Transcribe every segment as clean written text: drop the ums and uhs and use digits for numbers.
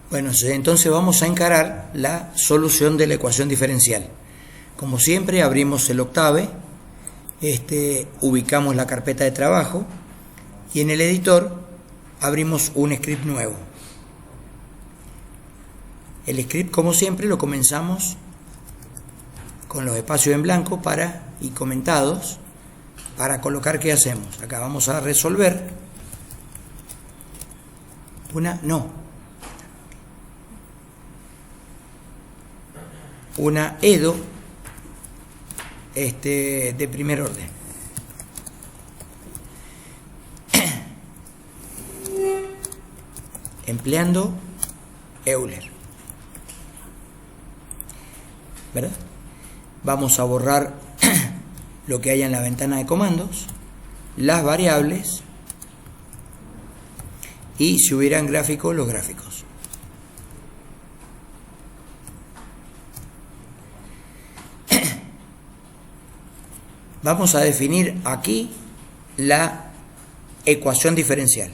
Bueno, entonces vamos a encarar la solución de la ecuación diferencial. Como siempre, abrimos el Octave, ubicamos la carpeta de trabajo y en el editor abrimos un script nuevo. El script, como siempre, lo comenzamos con los espacios en blanco y comentados para colocar qué hacemos. Acá vamos a resolver una EDO de primer orden. Empleando Euler. ¿Verdad? Vamos a borrar lo que haya en la ventana de comandos, las variables y si hubieran gráficos, los gráficos. Vamos a definir aquí la ecuación diferencial.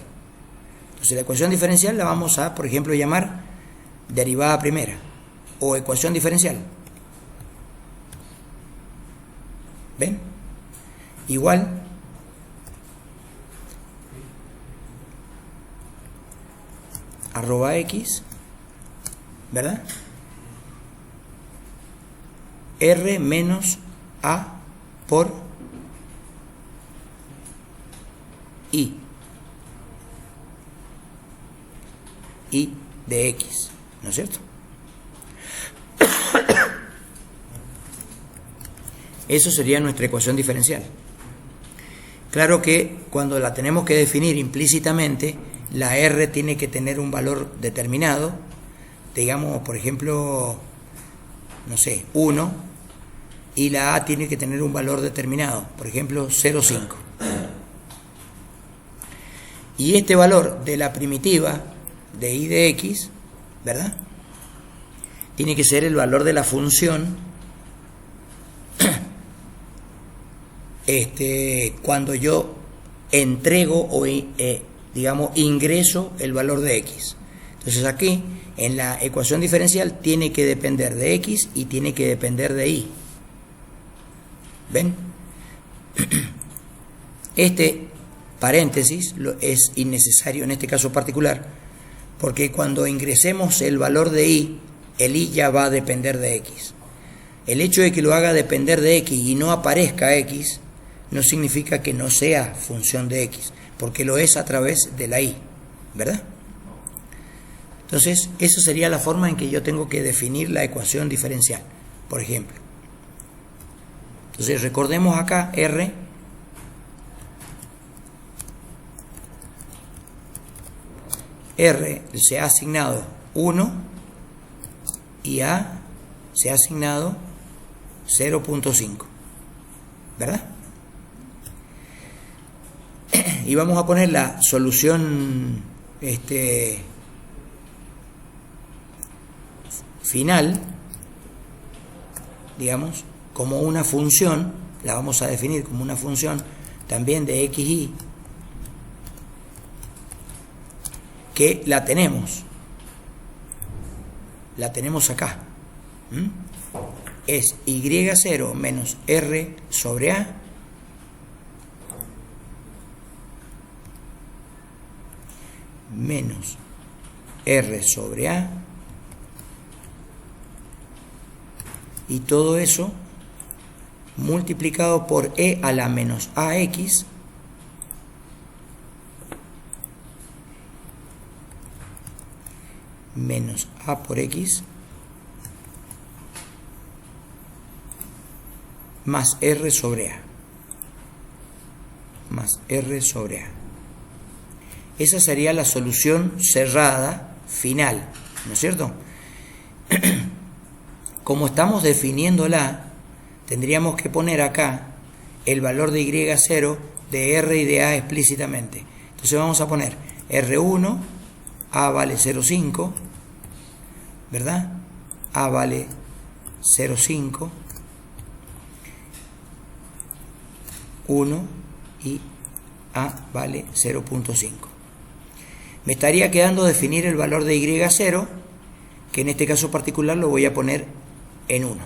Entonces la ecuación diferencial la vamos a, por ejemplo, llamar derivada primera o ecuación diferencial. ¿Ven? Igual @x, ¿verdad? R menos A por I de X, ¿no es cierto? Eso sería nuestra ecuación diferencial. Claro que cuando la tenemos que definir implícitamente, la R tiene que tener un valor determinado, digamos, por ejemplo, no sé, 1, y la A tiene que tener un valor determinado, por ejemplo, 0,5. Y este valor de la primitiva de I de X, ¿verdad? Tiene que ser el valor de la función cuando yo entrego o digamos ingreso el valor de X. Entonces aquí en la ecuación diferencial tiene que depender de X y tiene que depender de Y. ¿Ven? Este paréntesis es innecesario en este caso particular porque cuando ingresemos el valor de Y, el Y ya va a depender de X. El hecho de que lo haga depender de X y no aparezca X no significa que no sea función de X, porque lo es a través de la Y, ¿verdad? Entonces, esa sería la forma en que yo tengo que definir la ecuación diferencial, por ejemplo. Entonces, recordemos acá R se ha asignado 1 y A se ha asignado 0.5, ¿verdad? Y vamos a poner la solución final, digamos, como una función, la vamos a definir como una función también de XY, que la tenemos acá. Es Y0 menos R sobre A menos R sobre A y todo eso multiplicado por E a la menos AX menos A por X más R sobre A más R sobre A. Esa sería la solución cerrada final, ¿no es cierto? Como estamos definiéndola, tendríamos que poner acá el valor de Y0, de R y de A explícitamente. Entonces vamos a poner R1, A vale 0,5, ¿verdad? A vale 0,5, 1 y A vale 0.5. Me estaría quedando definir el valor de Y0 que en este caso particular lo voy a poner en 1,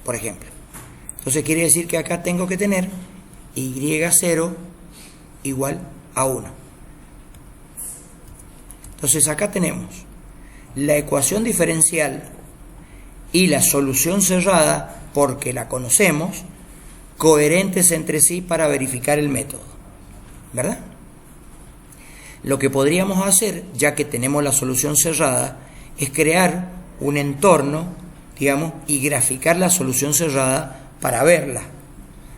por ejemplo. Entonces quiere decir que acá tengo que tener y0 igual a 1. Entonces acá tenemos la ecuación diferencial y la solución cerrada, porque la conocemos, coherentes entre sí para verificar el método, ¿verdad? Lo que podríamos hacer, ya que tenemos la solución cerrada, es crear un entorno, digamos, y graficar la solución cerrada para verla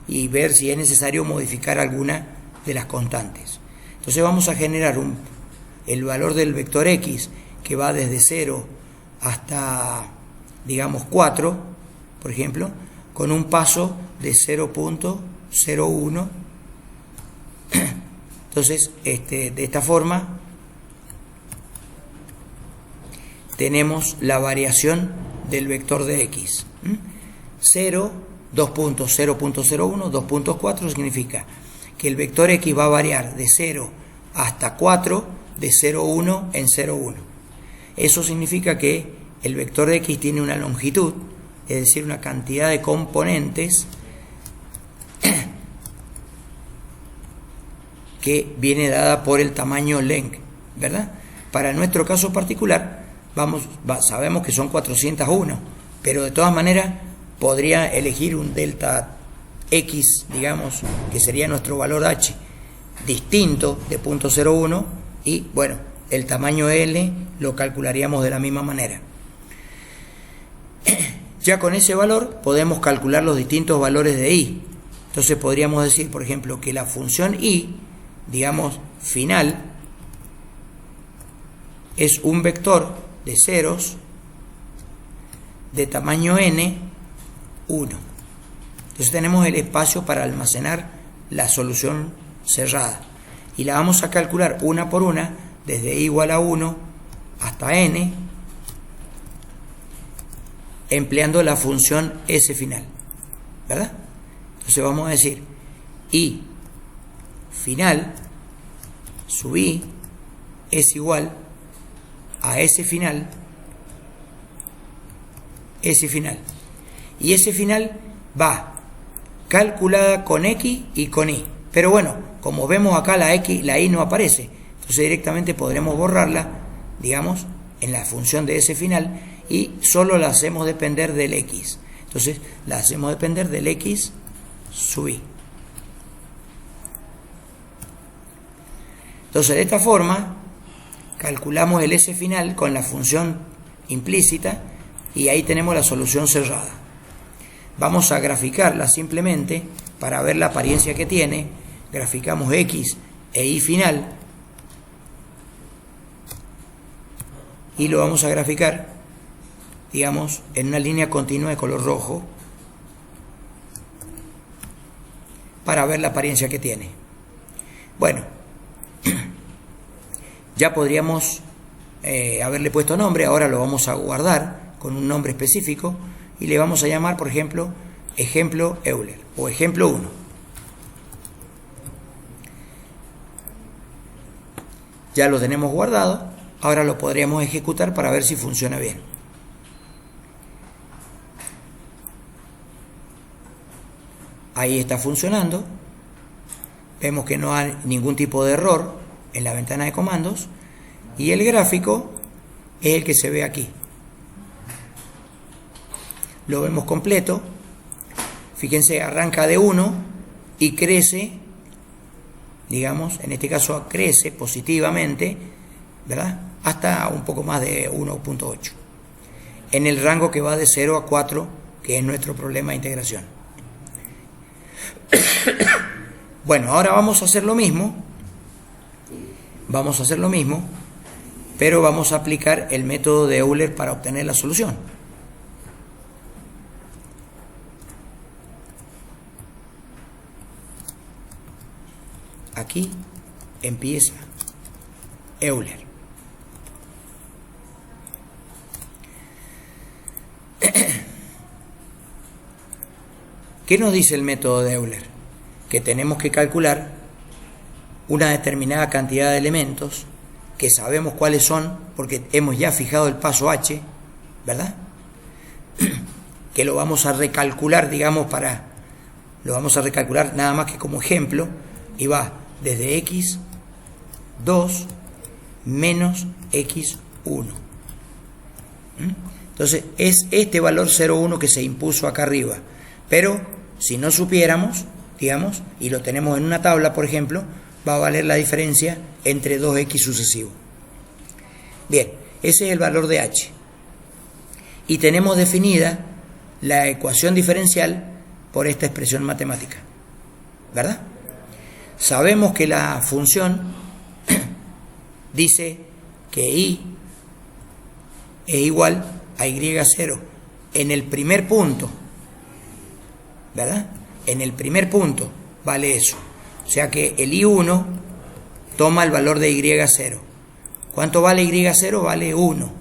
y ver si es necesario modificar alguna de las constantes. Entonces vamos a generar el valor del vector x, que va desde 0 hasta, digamos, 4, por ejemplo, con un paso de 0.01. Entonces, de esta forma tenemos la variación del vector de x. 0, 2.0.01, 2.4 significa que el vector x va a variar de 0 hasta 4, de 0,1 en 0,1. Eso significa que el vector de x tiene una longitud, es decir, una cantidad de componentes que viene dada por el tamaño length, ¿verdad? Para nuestro caso particular, sabemos que son 401, pero de todas maneras podría elegir un delta x, digamos, que sería nuestro valor h, distinto de 0.01, y bueno, el tamaño L lo calcularíamos de la misma manera. Ya con ese valor podemos calcular los distintos valores de y. Entonces podríamos decir, por ejemplo, que la función y, digamos, final, es un vector de ceros de tamaño n, 1. Entonces tenemos el espacio para almacenar la solución cerrada y la vamos a calcular una por una desde i igual a 1 hasta n, empleando la función s final, ¿verdad? Entonces vamos a decir i final sub i es igual a s final, y s final va calculada con x y con y, pero bueno, como vemos acá la y no aparece, entonces directamente podremos borrarla, digamos, en la función de s final, y solo la hacemos depender del x. Entonces la hacemos depender del x sub i. Entonces de esta forma calculamos el s final con la función implícita y ahí tenemos la solución cerrada. Vamos a graficarla simplemente para ver la apariencia que tiene. Graficamos x e y final y lo vamos a graficar, digamos, en una línea continua de color rojo para ver la apariencia que tiene. Bueno, ya podríamos haberle puesto nombre. Ahora lo vamos a guardar con un nombre específico y le vamos a llamar, por ejemplo, ejemplo Euler o ejemplo 1. Ya lo tenemos guardado, ahora lo podríamos ejecutar para ver si funciona bien. Ahí está funcionando, vemos que no hay ningún tipo de error en la ventana de comandos y el gráfico es el que se ve aquí. Lo vemos completo, fíjense, arranca de 1 y crece, digamos, en este caso crece positivamente, ¿verdad?, hasta un poco más de 1.8, en el rango que va de 0 a 4, que es nuestro problema de integración. Bueno, ahora vamos a hacer lo mismo, pero vamos a aplicar el método de Euler para obtener la solución. Aquí empieza Euler. ¿Qué nos dice el método de Euler? Que tenemos que calcular una determinada cantidad de elementos que sabemos cuáles son, porque hemos ya fijado el paso h, ¿verdad? Que lo vamos a recalcular, digamos, lo vamos a recalcular nada más que como ejemplo, y va desde x2 menos x1. Entonces es este valor 0,1 que se impuso acá arriba, pero si no supiéramos, digamos, y lo tenemos en una tabla, por ejemplo, va a valer la diferencia entre 2x sucesivos. Bien, ese es el valor de h. Y tenemos definida la ecuación diferencial por esta expresión matemática, ¿verdad? Sabemos que la función dice que y es igual a y0 en el primer punto, ¿verdad? En el primer punto vale eso. O sea que el y1 toma el valor de y0. ¿Cuánto vale y0? Vale 1,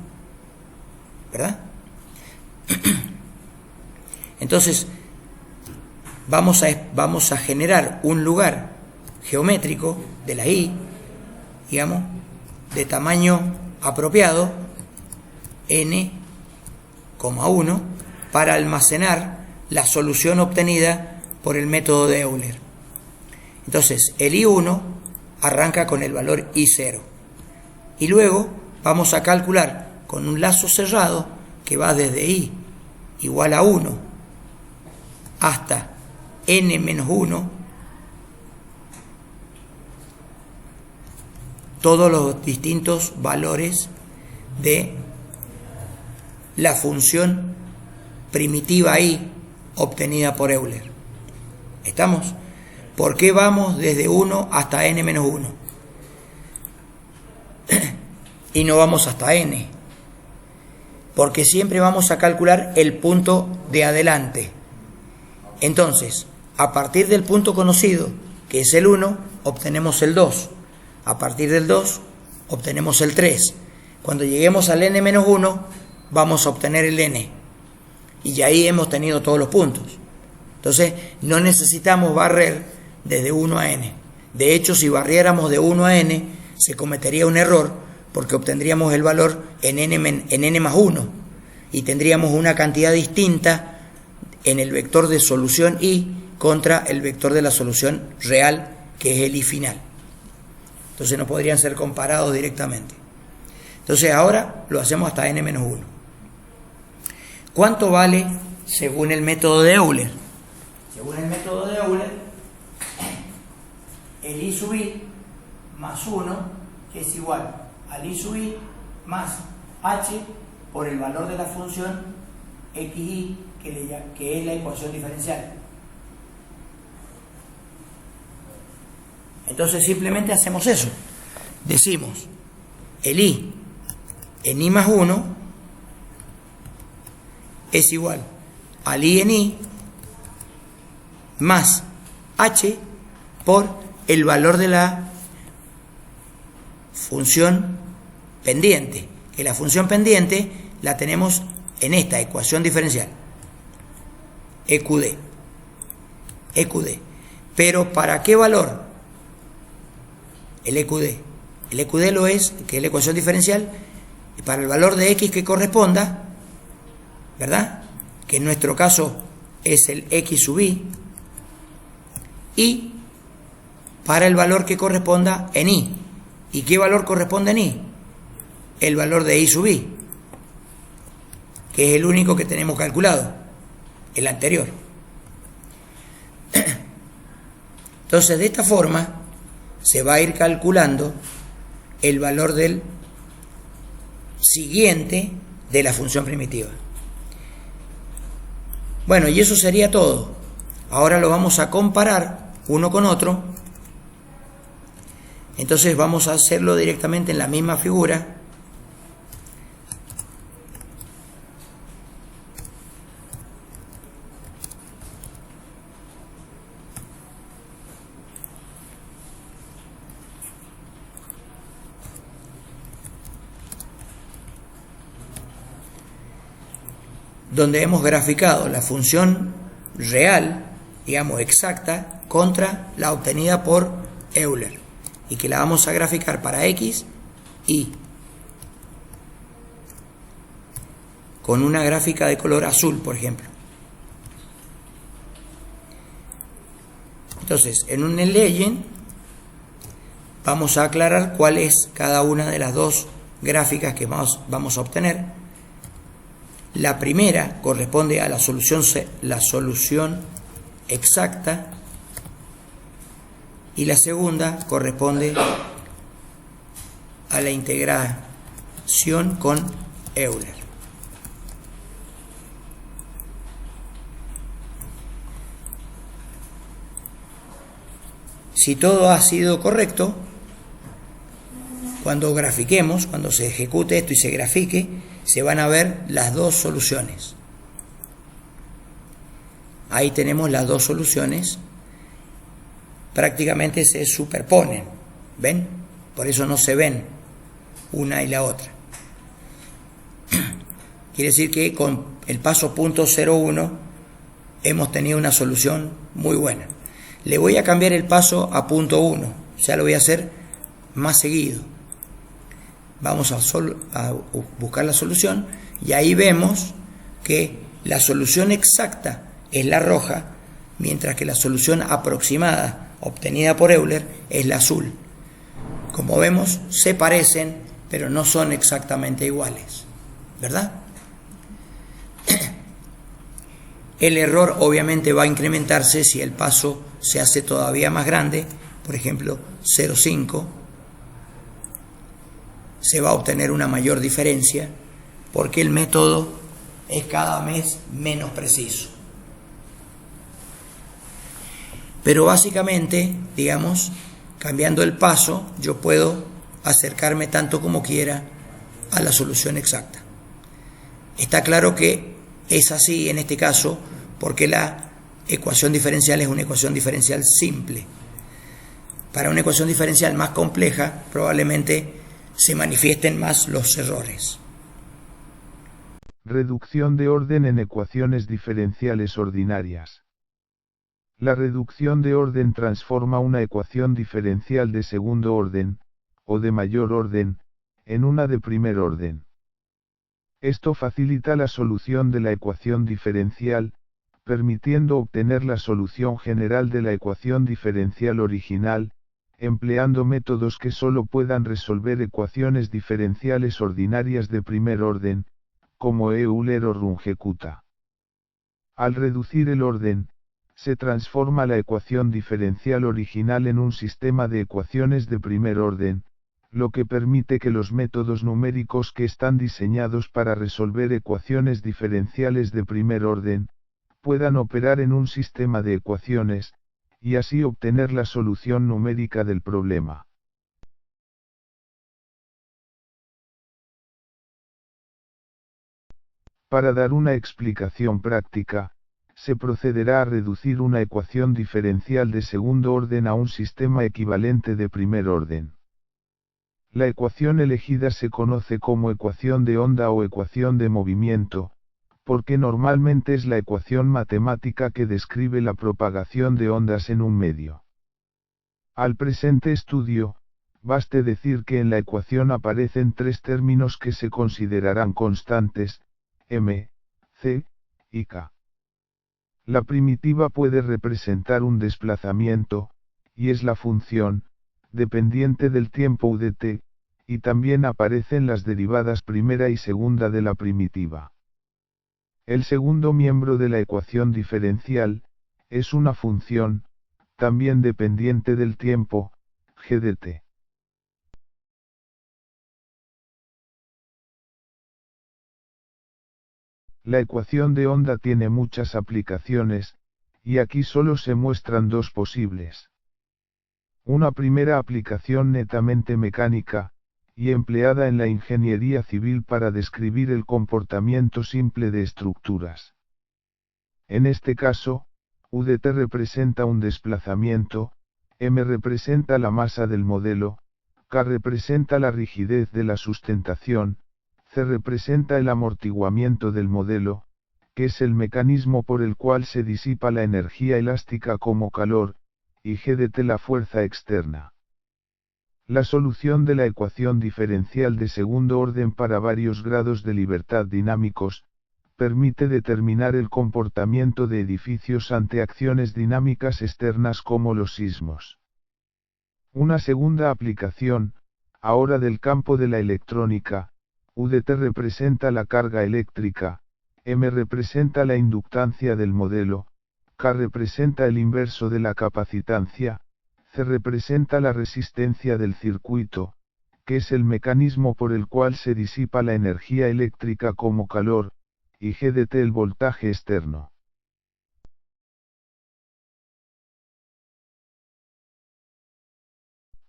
¿verdad? Entonces vamos a generar un lugar geométrico de la y, digamos, de tamaño apropiado, n,1, para almacenar la solución obtenida por el método de Euler. Entonces el i1 arranca con el valor i0 y luego vamos a calcular con un lazo cerrado que va desde i igual a 1 hasta n menos 1 todos los distintos valores de la función primitiva i obtenida por Euler. ¿Estamos? ¿Por qué vamos desde 1 hasta n menos 1? Y no vamos hasta n. Porque siempre vamos a calcular el punto de adelante. Entonces, a partir del punto conocido, que es el 1, obtenemos el 2. A partir del 2, obtenemos el 3. Cuando lleguemos al n menos 1, vamos a obtener el n. Y ya ahí hemos tenido todos los puntos. Entonces, no necesitamos barrer desde 1 a n. De hecho, si barriéramos de 1 a n, se cometería un error, porque obtendríamos el valor en n más 1. Y tendríamos una cantidad distinta en el vector de solución i contra el vector de la solución real, que es el i final. Entonces no podrían ser comparados directamente. Entonces ahora lo hacemos hasta n menos 1. ¿Cuánto vale según el método de Euler? Según el método de Euler, el i sub i más 1 es igual al i sub i más h por el valor de la función xi, que es la ecuación diferencial. Entonces simplemente hacemos eso. Decimos el i en i más 1 es igual al i en i más h por el valor de la función pendiente, que la función pendiente la tenemos en esta ecuación diferencial, EQD. Pero ¿para qué valor? El EQD. El EQD lo es, que es la ecuación diferencial, para el valor de x que corresponda, ¿verdad? Que en nuestro caso es el x sub i, y para el valor que corresponda en i. ¿Y qué valor corresponde en i? El valor de i sub i, que es el único que tenemos calculado, el anterior. Entonces, de esta forma se va a ir calculando el valor del siguiente de la función primitiva. Bueno, y eso sería todo. Ahora lo vamos a comparar uno con otro. Entonces vamos a hacerlo directamente en la misma figura. Donde hemos graficado la función real, digamos exacta, contra la obtenida por Euler, y que la vamos a graficar para x I con una gráfica de color azul, por ejemplo. Entonces, en un legend vamos a aclarar cuál es cada una de las dos gráficas que vamos a obtener. La primera corresponde a la solución exacta y la segunda corresponde a la integración con Euler. Si todo ha sido correcto, cuando grafiquemos, cuando se ejecute esto y se grafique, se van a ver las dos soluciones. Ahí tenemos las dos soluciones, prácticamente se superponen, ¿ven? Por eso no se ven una y la otra. Quiere decir que con el paso .01 hemos tenido una solución muy buena. Le voy a cambiar el paso a .1, ya lo voy a hacer más seguido. Vamos a buscar la solución y ahí vemos que la solución exacta es la roja, mientras que la solución aproximada obtenida por Euler es la azul. Como vemos, se parecen, pero no son exactamente iguales, ¿verdad? El error obviamente va a incrementarse si el paso se hace todavía más grande, por ejemplo 0,5. Se va a obtener una mayor diferencia porque el método es cada vez menos preciso. Pero básicamente, digamos, cambiando el paso, yo puedo acercarme tanto como quiera a la solución exacta. Está claro que es así en este caso porque la ecuación diferencial es una ecuación diferencial simple. Para una ecuación diferencial más compleja, probablemente se manifiesten más los errores. Reducción de orden en ecuaciones diferenciales ordinarias. La reducción de orden transforma una ecuación diferencial de segundo orden, o de mayor orden, en una de primer orden. Esto facilita la solución de la ecuación diferencial, permitiendo obtener la solución general de la ecuación diferencial original, empleando métodos que solo puedan resolver ecuaciones diferenciales ordinarias de primer orden, como Euler o Runge-Kutta. Al reducir el orden, se transforma la ecuación diferencial original en un sistema de ecuaciones de primer orden, lo que permite que los métodos numéricos que están diseñados para resolver ecuaciones diferenciales de primer orden, puedan operar en un sistema de ecuaciones, y así obtener la solución numérica del problema. Para dar una explicación práctica, se procederá a reducir una ecuación diferencial de segundo orden a un sistema equivalente de primer orden. La ecuación elegida se conoce como ecuación de onda o ecuación de movimiento, porque normalmente es la ecuación matemática que describe la propagación de ondas en un medio. Al presente estudio, baste decir que en la ecuación aparecen tres términos que se considerarán constantes, m, c, y k. La primitiva puede representar un desplazamiento, y es la función, dependiente del tiempo u de t, y también aparecen las derivadas primera y segunda de la primitiva. El segundo miembro de la ecuación diferencial, es una función, también dependiente del tiempo, g de t. La ecuación de onda tiene muchas aplicaciones, y aquí solo se muestran dos posibles. Una primera aplicación netamente mecánica, y empleada en la ingeniería civil para describir el comportamiento simple de estructuras. En este caso, U de t representa un desplazamiento, m representa la masa del modelo, k representa la rigidez de la sustentación, c representa el amortiguamiento del modelo, que es el mecanismo por el cual se disipa la energía elástica como calor, y g de t la fuerza externa. La solución de la ecuación diferencial de segundo orden para varios grados de libertad dinámicos, permite determinar el comportamiento de edificios ante acciones dinámicas externas como los sismos. Una segunda aplicación, ahora del campo de la electrónica, UDT representa la carga eléctrica, M representa la inductancia del modelo, K representa el inverso de la capacitancia, C representa la resistencia del circuito, que es el mecanismo por el cual se disipa la energía eléctrica como calor, y GDT el voltaje externo.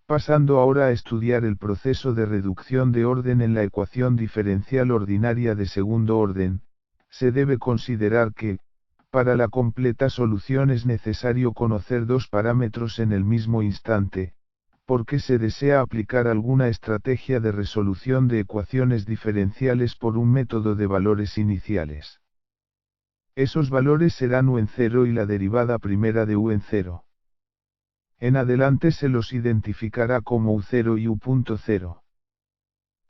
Pasando ahora a estudiar el proceso de reducción de orden en la ecuación diferencial ordinaria de segundo orden, se debe considerar que, para la completa solución es necesario conocer dos parámetros en el mismo instante, porque se desea aplicar alguna estrategia de resolución de ecuaciones diferenciales por un método de valores iniciales. Esos valores serán u en 0 y la derivada primera de u en 0. En adelante se los identificará como u0 y u.0.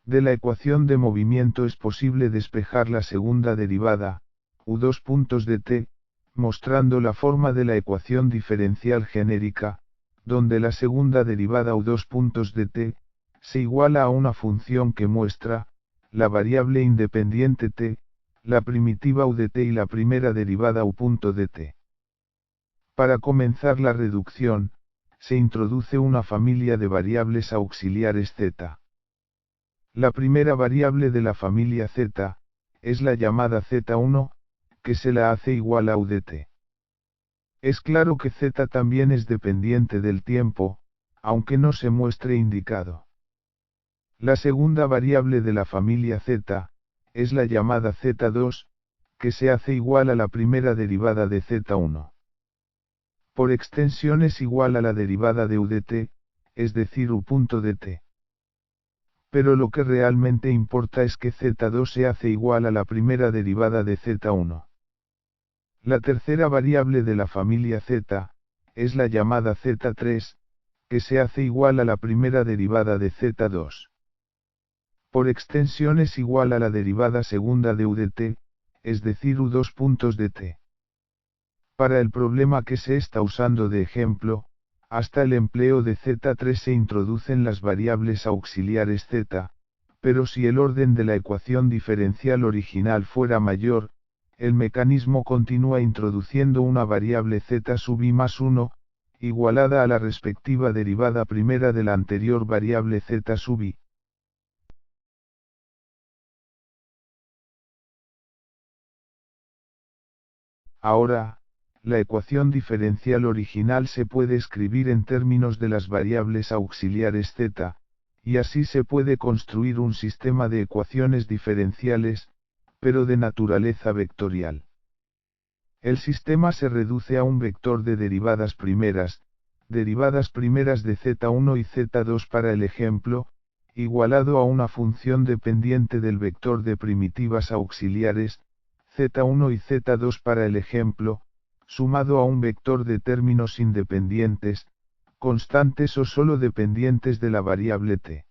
De la ecuación de movimiento es posible despejar la segunda derivada, u2 puntos de t, mostrando la forma de la ecuación diferencial genérica, donde la segunda derivada u2 puntos de t, se iguala a una función que muestra, la variable independiente t, la primitiva u de t y la primera derivada u punto de t. Para comenzar la reducción, se introduce una familia de variables auxiliares z. La primera variable de la familia z, es la llamada z1, que se la hace igual a u de t. Es claro que z también es dependiente del tiempo, aunque no se muestre indicado. La segunda variable de la familia z, es la llamada z2, que se hace igual a la primera derivada de z1. Por extensión es igual a la derivada de u de t, es decir u punto de t. Pero lo que realmente importa es que z2 se hace igual a la primera derivada de z1. La tercera variable de la familia z, es la llamada z3, que se hace igual a la primera derivada de z2. Por extensión es igual a la derivada segunda de u de t, es decir u2 puntos de t. Para el problema que se está usando de ejemplo, hasta el empleo de z3 se introducen las variables auxiliares z, pero si el orden de la ecuación diferencial original fuera mayor, el mecanismo continúa introduciendo una variable z sub i más 1, igualada a la respectiva derivada primera de la anterior variable z sub i. Ahora, la ecuación diferencial original se puede escribir en términos de las variables auxiliares z, y así se puede construir un sistema de ecuaciones diferenciales, pero de naturaleza vectorial. El sistema se reduce a un vector de derivadas primeras de z1 y z2 para el ejemplo, igualado a una función dependiente del vector de primitivas auxiliares, z1 y z2 para el ejemplo, sumado a un vector de términos independientes, constantes o solo dependientes de la variable t.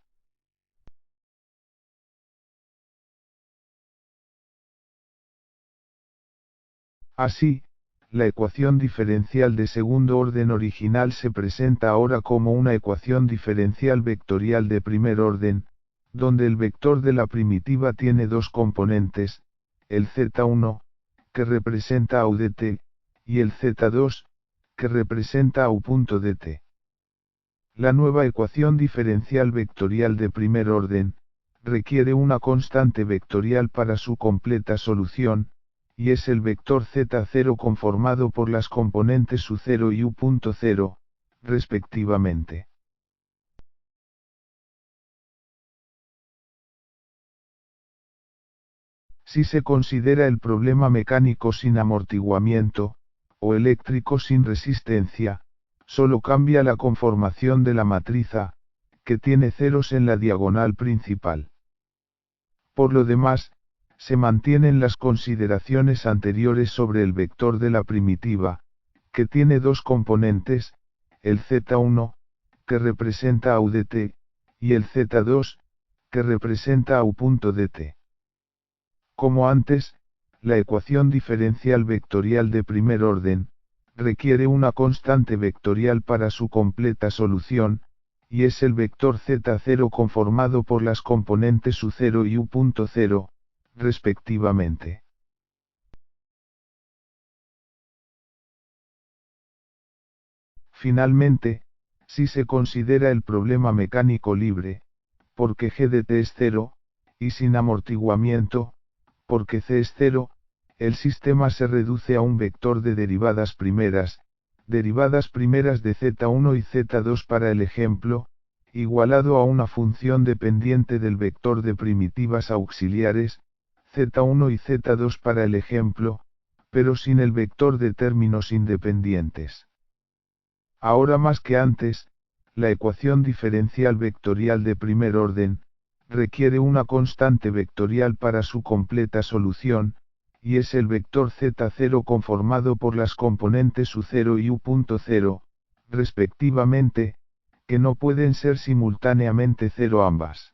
Así, la ecuación diferencial de segundo orden original se presenta ahora como una ecuación diferencial vectorial de primer orden, donde el vector de la primitiva tiene dos componentes, el z1, que representa a u de t, y el z2, que representa a u punto de t. La nueva ecuación diferencial vectorial de primer orden, requiere una constante vectorial para su completa solución, y es el vector z0 conformado por las componentes u0 y u.0, respectivamente. Si se considera el problema mecánico sin amortiguamiento, o eléctrico sin resistencia, solo cambia la conformación de la matriz A, que tiene ceros en la diagonal principal. Por lo demás, se mantienen las consideraciones anteriores sobre el vector de la primitiva, que tiene dos componentes, el z1, que representa a u de t, y el z2, que representa a u punto dt. Como antes, la ecuación diferencial vectorial de primer orden, requiere una constante vectorial para su completa solución, y es el vector z0 conformado por las componentes u0 y u.0, respectivamente. Finalmente, si se considera el problema mecánico libre, porque g de t es 0, y sin amortiguamiento, porque c es 0, el sistema se reduce a un vector de derivadas primeras de z1 y z2 para el ejemplo, igualado a una función dependiente del vector de primitivas auxiliares, z1 y z2 para el ejemplo, pero sin el vector de términos independientes. Ahora más que antes, la ecuación diferencial vectorial de primer orden, requiere una constante vectorial para su completa solución, y es el vector z0 conformado por las componentes u0 y u.0, respectivamente, que no pueden ser simultáneamente 0 ambas.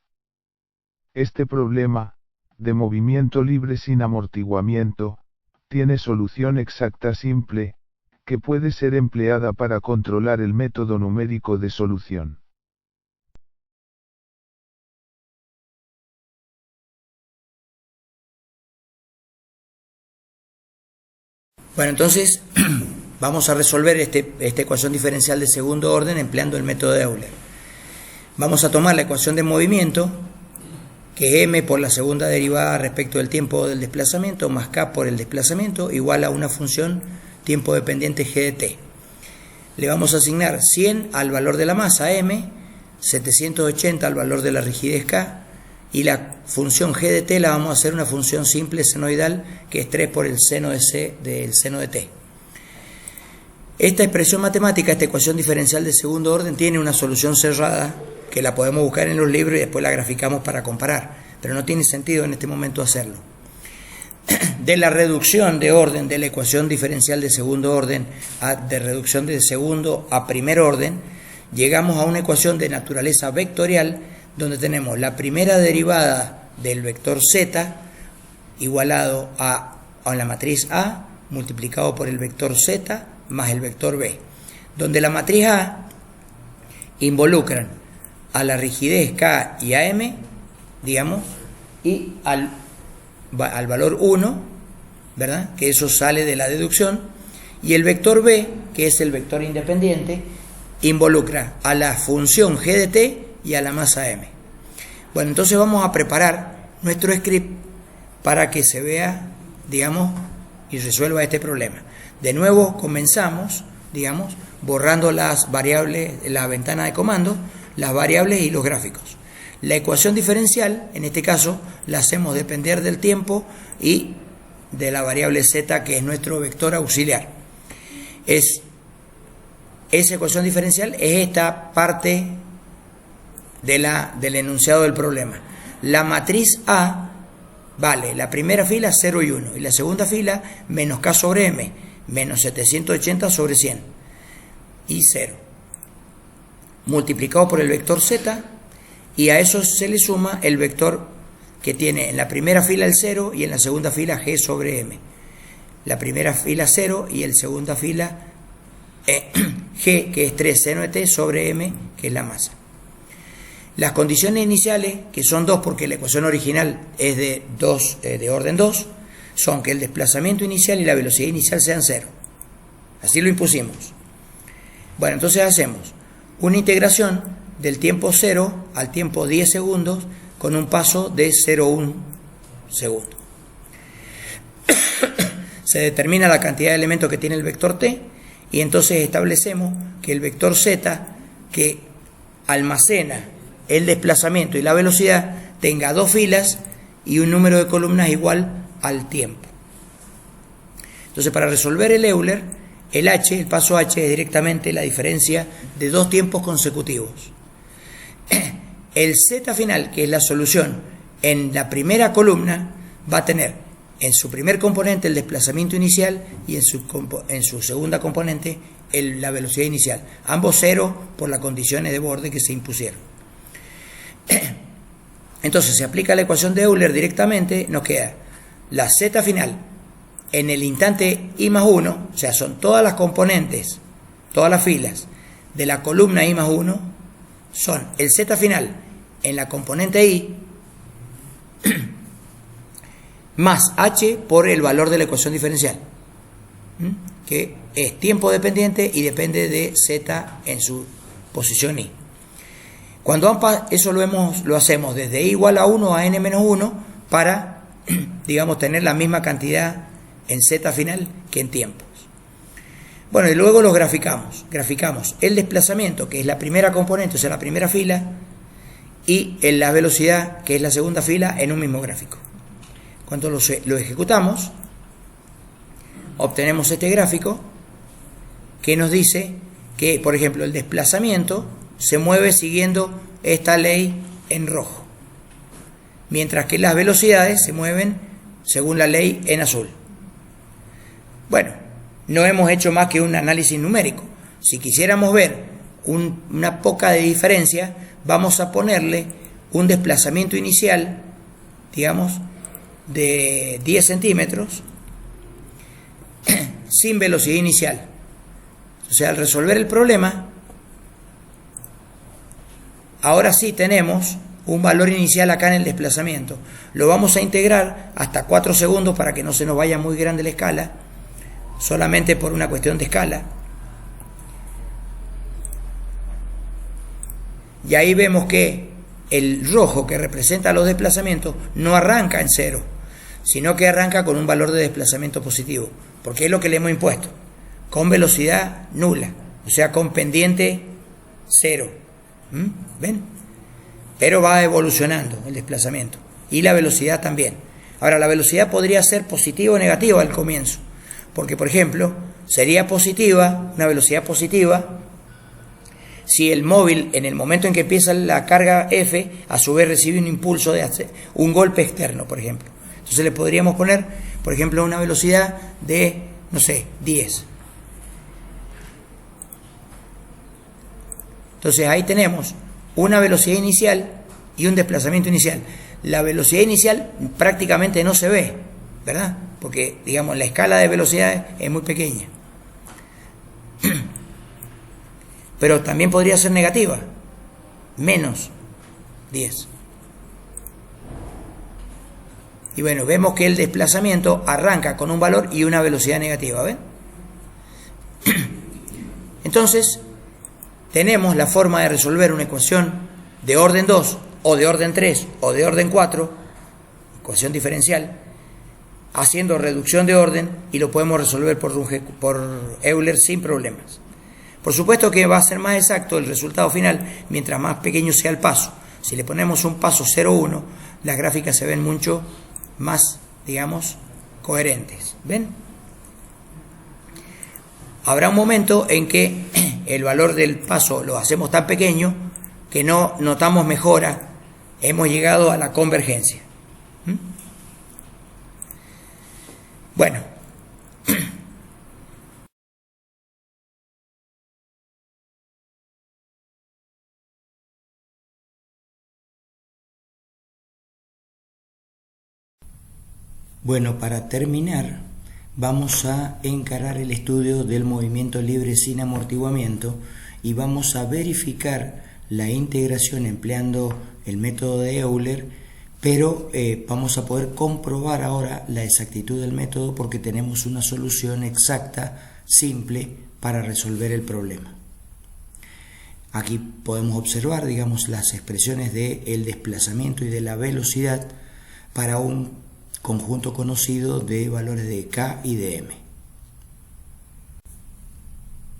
Este problema, de movimiento libre sin amortiguamiento, tiene solución exacta simple, que puede ser empleada para controlar el método numérico de solución. Bueno, entonces vamos a resolver esta ecuación diferencial de segundo orden empleando el método de Euler. Vamos a tomar la ecuación de movimiento, que es m por la segunda derivada respecto del tiempo del desplazamiento más k por el desplazamiento igual a una función tiempo dependiente g de t. Le vamos a asignar 100 al valor de la masa m, 780 al valor de la rigidez k, y la función g de t la vamos a hacer una función simple senoidal que es 3 por el seno de c del seno de t. Esta expresión matemática, esta ecuación diferencial de segundo orden, tiene una solución cerrada que la podemos buscar en los libros y después la graficamos para comparar, pero no tiene sentido en este momento hacerlo. De la reducción de orden de la ecuación diferencial de segundo orden, de reducción de segundo a primer orden, llegamos a una ecuación de naturaleza vectorial donde tenemos la primera derivada del vector z igualado a la matriz A multiplicado por el vector z más el vector b, donde la matriz A involucran a la rigidez k y a m, digamos, y al valor 1, ¿verdad? Que eso sale de la deducción, y el vector b, que es el vector independiente, involucra a la función g de t y a la masa m. Bueno, entonces vamos a preparar nuestro script para que se vea, digamos, y resuelva este problema. De nuevo comenzamos, digamos, borrando las variables, la ventana de comando, las variables y los gráficos. La ecuación diferencial, en este caso, la hacemos depender del tiempo y de la variable z, que es nuestro vector auxiliar. Esa ecuación diferencial es esta parte del enunciado del problema. La matriz A vale la primera fila 0 y 1 y la segunda fila menos k sobre m, menos 780 sobre 100 y 0, multiplicado por el vector z, y a eso se le suma el vector que tiene en la primera fila el 0 y en la segunda fila g sobre m. La primera fila 0 y en la segunda fila g, que es 3 seno de t, sobre m, que es la masa. Las condiciones iniciales, que son 2 porque la ecuación original es de orden 2, son que el desplazamiento inicial y la velocidad inicial sean 0. Así lo impusimos. Bueno, entonces hacemos una integración del tiempo 0 al tiempo 10 segundos con un paso de 0,1 segundo. Se determina la cantidad de elementos que tiene el vector t y entonces establecemos que el vector z, que almacena el desplazamiento y la velocidad, tenga 2 filas y un número de columnas igual al tiempo. Entonces, para resolver el Euler, el paso h es directamente la diferencia de 2 tiempos consecutivos. El z final, que es la solución en la primera columna, va a tener en su primer componente el desplazamiento inicial y en su segunda componente la velocidad inicial, ambos 0 por las condiciones de borde que se impusieron. Entonces se aplica la ecuación de Euler directamente, nos queda la z final en el instante i más 1, o sea, son todas las componentes, todas las filas de la columna i más 1, son el z final en la componente i más h por el valor de la ecuación diferencial, que es tiempo dependiente y depende de z en su posición i. Cuando eso lo hacemos desde i igual a 1 a n menos 1 para, digamos, tener la misma cantidad en z final que en tiempos. Bueno, y luego los graficamos. Graficamos el desplazamiento, que es la primera componente, o sea, la primera fila, y la velocidad, que es la segunda fila, en un mismo gráfico. Cuando lo ejecutamos, obtenemos este gráfico que nos dice que, por ejemplo, el desplazamiento se mueve siguiendo esta ley en rojo, mientras que las velocidades se mueven según la ley en azul. Bueno, no hemos hecho más que un análisis numérico. Si quisiéramos ver una poca de diferencia, vamos a ponerle un desplazamiento inicial, digamos, de 10 centímetros sin velocidad inicial. O sea, al resolver el problema, ahora sí tenemos un valor inicial acá en el desplazamiento. Lo vamos a integrar hasta 4 segundos para que no se nos vaya muy grande la escala, solamente por una cuestión de escala. Y ahí vemos que el rojo, que representa los desplazamientos, no arranca en 0, sino que arranca con un valor de desplazamiento positivo, porque es lo que le hemos impuesto, con velocidad nula, o sea, con pendiente 0. ¿Ven? Pero va evolucionando el desplazamiento y la velocidad también. Ahora, la velocidad podría ser positiva o negativa al comienzo, porque, por ejemplo, sería positiva, una velocidad positiva, si el móvil, en el momento en que empieza la carga F, a su vez recibe un impulso de un golpe externo, por ejemplo. Entonces le podríamos poner, por ejemplo, una velocidad de, no sé, 10. Entonces ahí tenemos una velocidad inicial y un desplazamiento inicial. La velocidad inicial prácticamente no se ve, ¿verdad? Porque, digamos, la escala de velocidades es muy pequeña. Pero también podría ser negativa, menos 10. Y bueno, vemos que el desplazamiento arranca con un valor y una velocidad negativa, ¿ven? Entonces, tenemos la forma de resolver una ecuación de orden 2, o de orden 3, o de orden 4, ecuación diferencial, haciendo reducción de orden, y lo podemos resolver por Euler sin problemas. Por supuesto que va a ser más exacto el resultado final mientras más pequeño sea el paso. Si le ponemos un paso 0,1, las gráficas se ven mucho más, digamos, coherentes. ¿Ven? Habrá un momento en que el valor del paso lo hacemos tan pequeño que no notamos mejora, hemos llegado a la convergencia. Bueno. Bueno, para terminar, vamos a encarar el estudio del movimiento libre sin amortiguamiento y vamos a verificar la integración empleando el método de Euler, pero vamos a poder comprobar ahora la exactitud del método porque tenemos una solución exacta, simple, para resolver el problema. Aquí podemos observar, digamos, las expresiones del desplazamiento y de la velocidad para un conjunto conocido de valores de K y de M.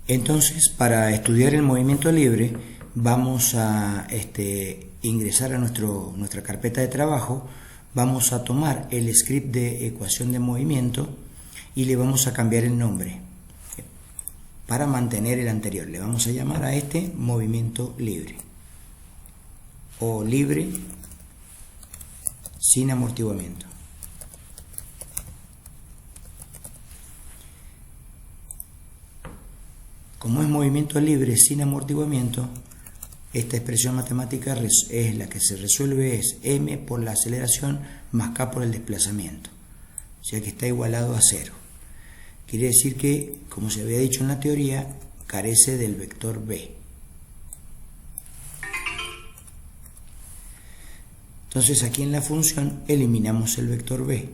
Entonces, para estudiar el movimiento libre, vamos a ingresar a nuestra carpeta de trabajo, vamos a tomar el script de ecuación de movimiento y le vamos a cambiar el nombre para mantener el anterior. Le vamos a llamar a este movimiento libre o libre sin amortiguamiento. Como es movimiento libre sin amortiguamiento, esta expresión matemática es la que se resuelve, es m por la aceleración más k por el desplazamiento, o sea que está igualado a 0. Quiere decir que, como se había dicho en la teoría, carece del vector b. Entonces aquí en la función eliminamos el vector b,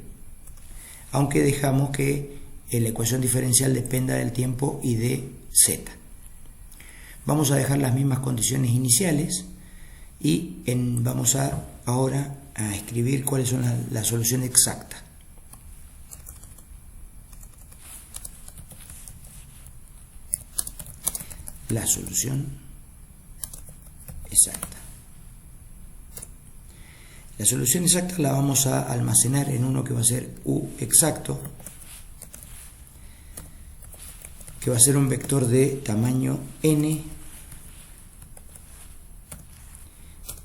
aunque dejamos que la ecuación diferencial dependa del tiempo y de z. Vamos a dejar las mismas condiciones iniciales y vamos ahora a escribir cuáles son la solución exacta. La solución exacta. La solución exacta la vamos a almacenar en uno que va a ser u exacto, que va a ser un vector de tamaño n,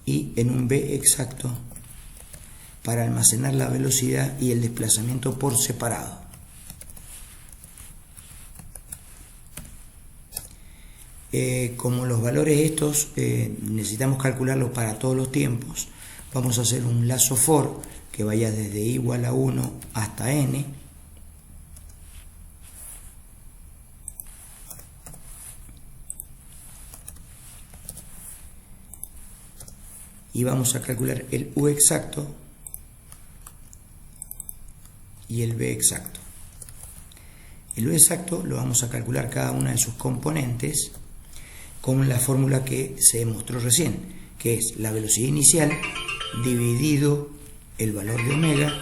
y en un b exacto para almacenar la velocidad y el desplazamiento por separado. Como los valores estos necesitamos calcularlos para todos los tiempos, vamos a hacer un lazo for que vaya desde igual a 1 hasta n, y vamos a calcular el u exacto y el b exacto. El u exacto lo vamos a calcular cada una de sus componentes con la fórmula que se mostró recién, que es la velocidad inicial dividido el valor de omega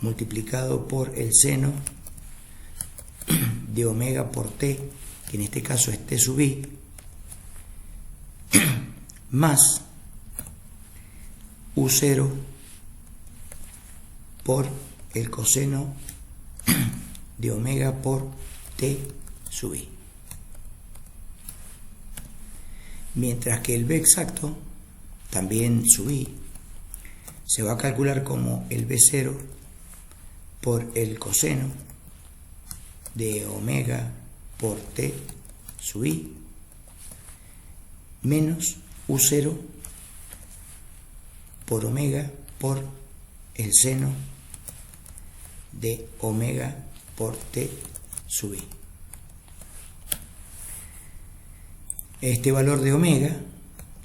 multiplicado por el seno de omega por t, que en este caso es t sub i, más u0 por el coseno de omega por t sub i. Mientras que el b exacto, también sub i, se va a calcular como el b0 por el coseno de omega por t sub i menos u0 por omega por el seno de omega por t sub i. Este valor de omega,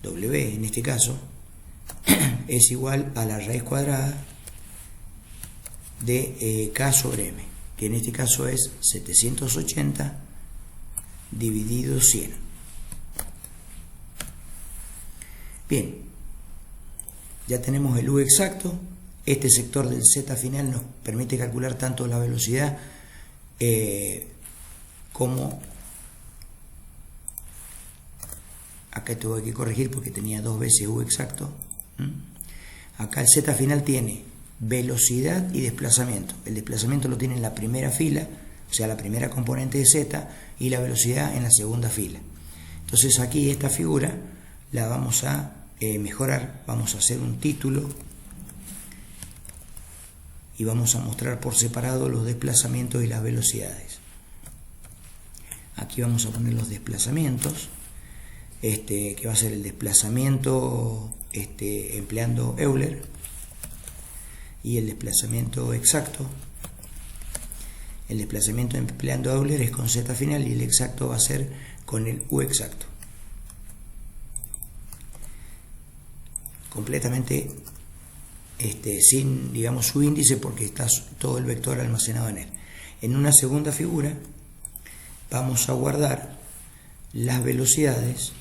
W en este caso, es igual a la raíz cuadrada de K sobre M, que en este caso es 780 dividido 100. Bien, ya tenemos el U exacto. Este sector del Z final nos permite calcular tanto la velocidad como... Acá tuve que corregir porque tenía dos veces U exacto. Acá el Z final tiene velocidad y desplazamiento. El desplazamiento lo tiene en la primera fila, o sea, la primera componente de Z, y la velocidad en la segunda fila. Entonces aquí esta figura la vamos a mejorar. Vamos a hacer un título y vamos a mostrar por separado los desplazamientos y las velocidades. Aquí vamos a poner los desplazamientos. Que va a ser el desplazamiento empleando Euler, y el desplazamiento exacto. El desplazamiento empleando Euler es con Z final y el exacto va a ser con el U exacto. Completamente sin, digamos, su índice, porque está todo el vector almacenado en él. En una segunda figura vamos a guardar las velocidades,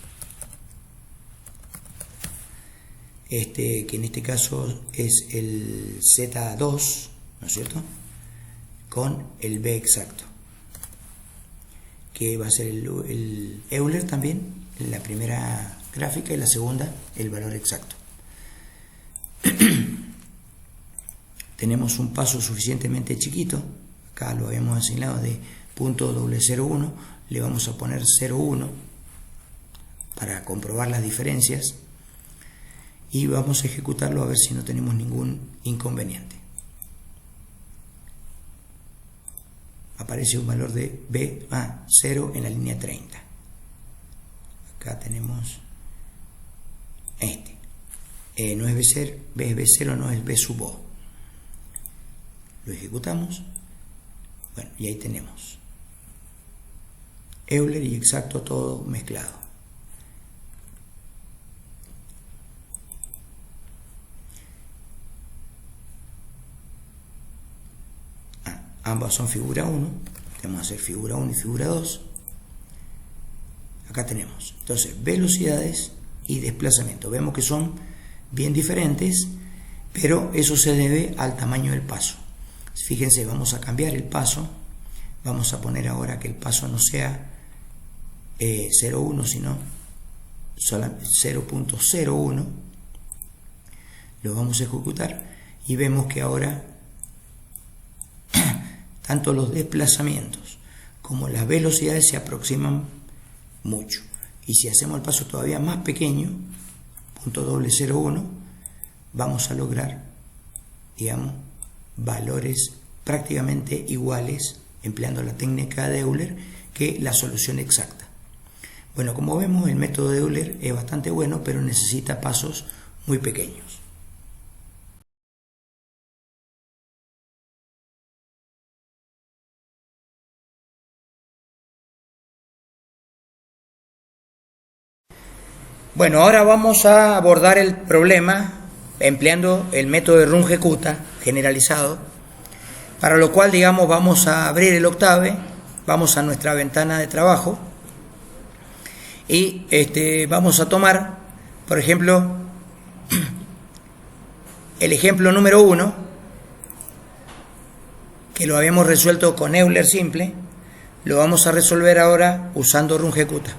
que en este caso es el Z2, ¿no es cierto?, con el B exacto, que va a ser el Euler también, en la primera gráfica, y la segunda el valor exacto. Tenemos un paso suficientemente chiquito, acá lo habíamos asignado de .001, le vamos a poner 0,1 para comprobar las diferencias, y vamos a ejecutarlo a ver si no tenemos ningún inconveniente. Aparece un valor de 0 en la línea 30. Acá tenemos no es B, es B0, no es B sub O. Lo ejecutamos. Bueno, y ahí tenemos Euler y exacto todo mezclado. Ambas son figura 1. Vamos a hacer figura 1 y figura 2. Acá tenemos entonces velocidades y desplazamiento. Vemos que son bien diferentes, pero eso se debe al tamaño del paso. Fíjense, vamos a cambiar el paso. Vamos a poner ahora que el paso no sea 0,1 sino 0.01. Lo vamos a ejecutar y vemos que ahora tanto los desplazamientos como las velocidades se aproximan mucho. Y si hacemos el paso todavía más pequeño, .001, vamos a lograr, digamos, valores prácticamente iguales, empleando la técnica de Euler, que la solución exacta. Bueno, como vemos, el método de Euler es bastante bueno, pero necesita pasos muy pequeños. Bueno, ahora vamos a abordar el problema empleando el método de Runge-Kutta generalizado, para lo cual, digamos, vamos a abrir el Octave, vamos a nuestra ventana de trabajo y vamos a tomar, por ejemplo, el ejemplo número 1, que lo habíamos resuelto con Euler simple, lo vamos a resolver ahora usando Runge-Kutta.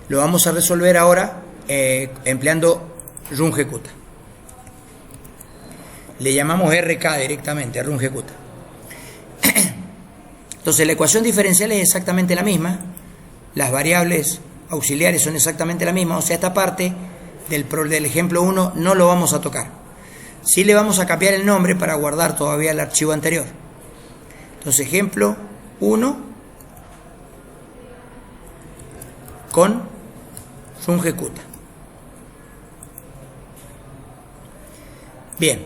Lo vamos a resolver ahora empleando Runge-Kutta. Le llamamos RK directamente, Runge-Kutta. Entonces la ecuación diferencial es exactamente la misma, las variables auxiliares son exactamente la misma, o sea, esta parte del ejemplo 1 no lo vamos a tocar. Sí le vamos a cambiar el nombre para guardar todavía el archivo anterior. Entonces ejemplo 1 con Runge-Kutta. Bien,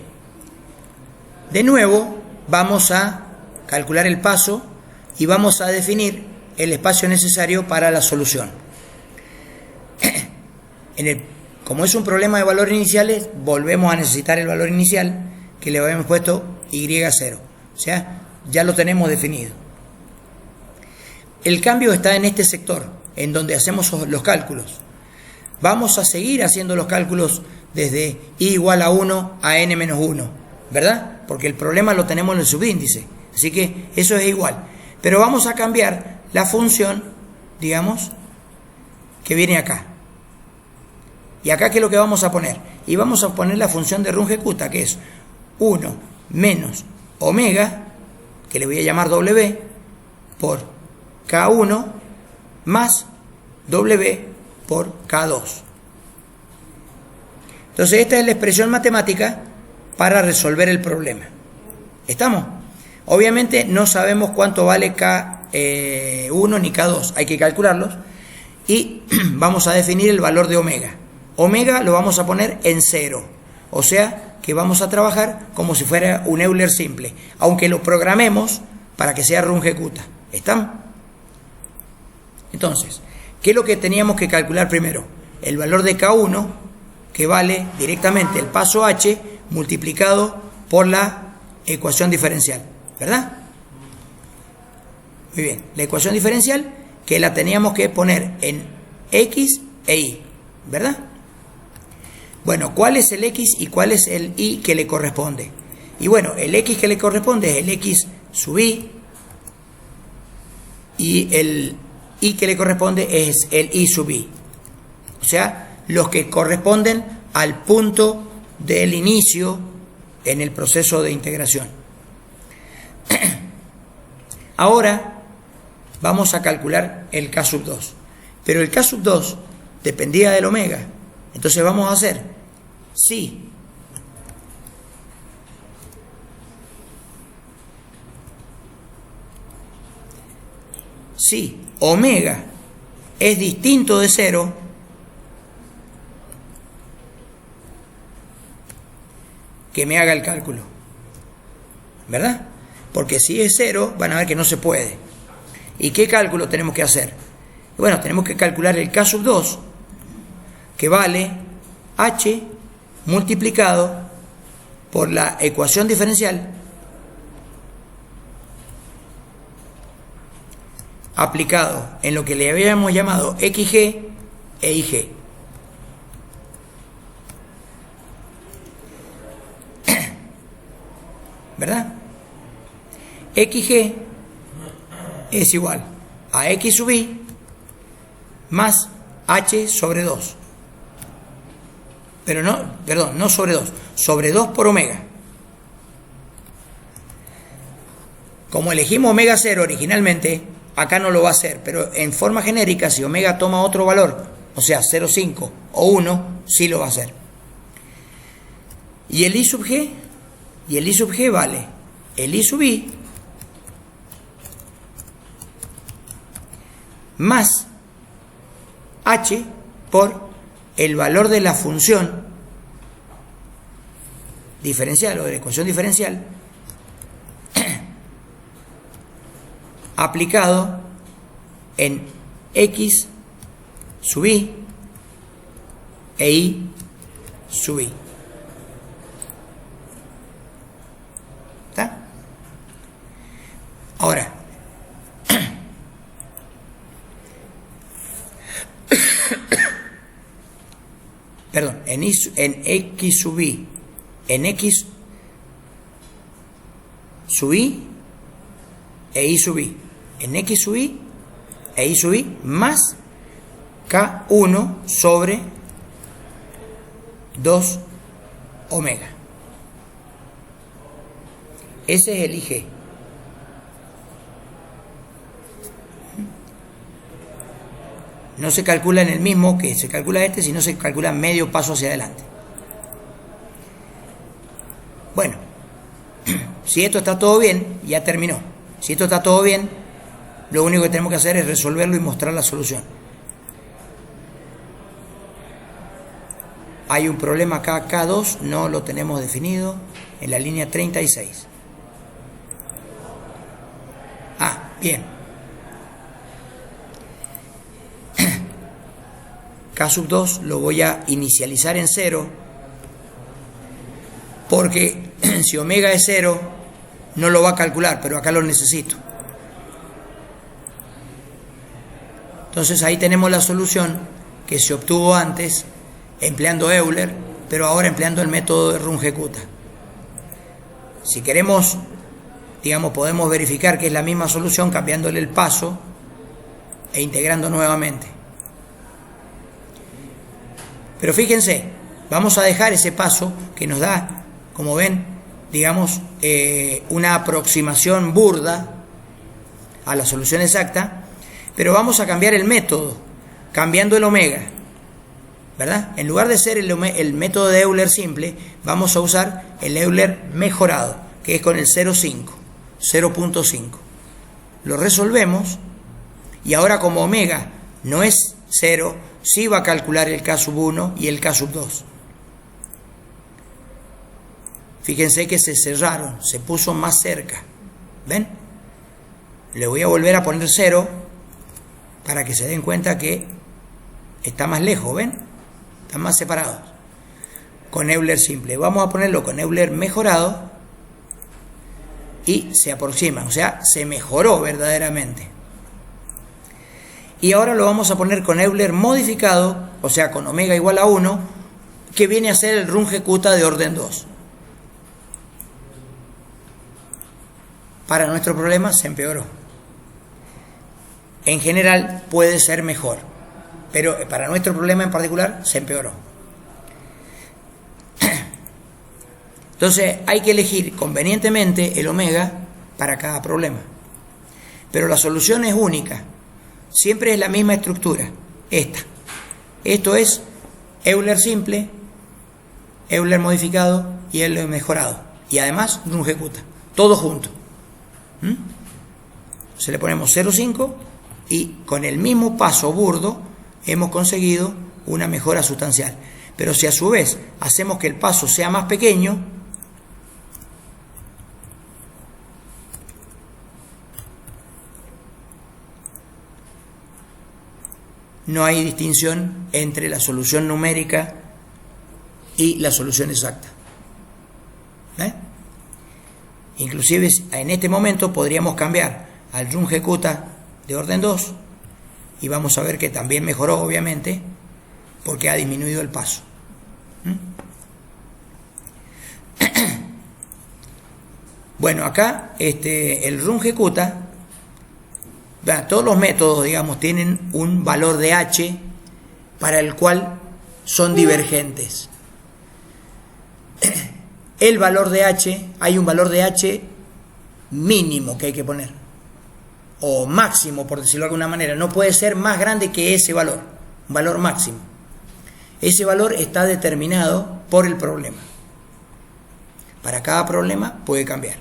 de nuevo vamos a calcular el paso y vamos a definir el espacio necesario para la solución. Como es un problema de valores iniciales, volvemos a necesitar el valor inicial que le habíamos puesto y0, o sea, ya lo tenemos definido. El cambio está en este sector, en donde hacemos los cálculos. Vamos a seguir haciendo los cálculos desde i igual a 1 a n menos 1, ¿verdad? Porque el problema lo tenemos en el subíndice, así que eso es igual. Pero vamos a cambiar la función, digamos, que viene acá. ¿Y acá qué es lo que vamos a poner? Y vamos a poner la función de Runge-Kutta, que es 1 menos omega, que le voy a llamar W, por K1 más W por K2. Entonces esta es la expresión matemática para resolver el problema. ¿Estamos? Obviamente no sabemos cuánto vale K1 ni K2, hay que calcularlos y vamos a definir el valor de omega. Omega lo vamos a poner en 0, o sea que vamos a trabajar como si fuera un Euler simple, aunque lo programemos para que sea Runge-Kutta. ¿Están? Entonces, ¿qué es lo que teníamos que calcular primero? El valor de K1, que vale directamente el paso H multiplicado por la ecuación diferencial, ¿verdad? Muy bien, la ecuación diferencial que la teníamos que poner en X e Y, ¿verdad? Bueno, ¿cuál es el X y cuál es el Y que le corresponde? Y bueno, el X que le corresponde es el X sub Y y el Y que le corresponde es el Y sub Y. O sea, los que corresponden al punto del inicio en el proceso de integración. Ahora vamos a calcular el K sub 2. Pero el K sub 2 dependía del omega. Entonces vamos a hacer si Si omega es distinto de 0, que me haga el cálculo, ¿verdad? Porque si es 0, van a ver que no se puede. ¿Y qué cálculo tenemos que hacer? Bueno, tenemos que calcular el K sub 2, que vale H multiplicado por la ecuación diferencial aplicado en lo que le habíamos llamado XG e IG. ¿Verdad? XG es igual a X sub I más H sobre 2. Pero no, perdón, no sobre 2, sobre 2 por omega. Como elegimos omega 0 originalmente, acá no lo va a hacer, pero en forma genérica, si omega toma otro valor, o sea 0,5 o 1, sí lo va a hacer. ¿Y el I sub G? Y el I sub G vale el I sub I más H por el valor de la función diferencial o de la ecuación diferencial aplicado en X sub I e Y sub I. ¿Está? Ahora, perdón, en X sub I, en X sub I e Y sub I, en X sub I e Y sub I más K1 sobre 2 omega. Ese es el IG. No se calcula en el mismo que se calcula este, sino se calcula medio paso hacia adelante. Bueno, si esto está todo bien, ya terminó. Si esto está todo bien, lo único que tenemos que hacer es resolverlo y mostrar la solución. Hay un problema acá, K2, no lo tenemos definido, en la línea 36. Ah, bien. K sub 2 lo voy a inicializar en 0, porque si omega es 0, no lo va a calcular, pero acá lo necesito. Entonces ahí tenemos la solución que se obtuvo antes empleando Euler, pero ahora empleando el método de Runge-Kutta. Si queremos, digamos, podemos verificar que es la misma solución cambiándole el paso e integrando nuevamente. Pero fíjense, vamos a dejar ese paso que nos da, como ven, digamos, una aproximación burda a la solución exacta, pero vamos a cambiar el método, cambiando el omega, ¿verdad? En lugar de ser el método de Euler simple, vamos a usar el Euler mejorado, que es con el 0.5. Lo resolvemos y ahora como omega no es 0, sí va a calcular el K sub 1 y el K sub 2. Fíjense que se cerraron, se puso más cerca. ¿Ven? Le voy a volver a poner 0 para que se den cuenta que está más lejos, ¿ven? Están más separados. Con Euler simple. Vamos a ponerlo con Euler mejorado y se aproxima, o sea, se mejoró verdaderamente. Y ahora lo vamos a poner con Euler modificado, o sea, con omega igual a 1, que viene a ser el Runge-Kutta de orden 2. Para nuestro problema se empeoró. En general puede ser mejor, pero para nuestro problema en particular se empeoró. Entonces hay que elegir convenientemente el omega para cada problema. Pero la solución es única. Siempre es la misma estructura, esta. Esto es Euler simple, Euler modificado y Euler mejorado. Y además Runge-Kutta, todo junto. Se le ponemos 0,5 y con el mismo paso burdo hemos conseguido una mejora sustancial. Pero si a su vez hacemos que el paso sea más pequeño, no hay distinción entre la solución numérica y la solución exacta. Inclusive en este momento podríamos cambiar al Runge-Kutta de orden 2 y vamos a ver que también mejoró, obviamente, porque ha disminuido el paso. Bueno, acá el Runge-Kutta, todos los métodos, digamos, tienen un valor de H para el cual son divergentes. El valor de H, hay un valor de H mínimo que hay que poner, o máximo, por decirlo de alguna manera. No puede ser más grande que ese valor, un valor máximo. Ese valor está determinado por el problema. Para cada problema puede cambiar.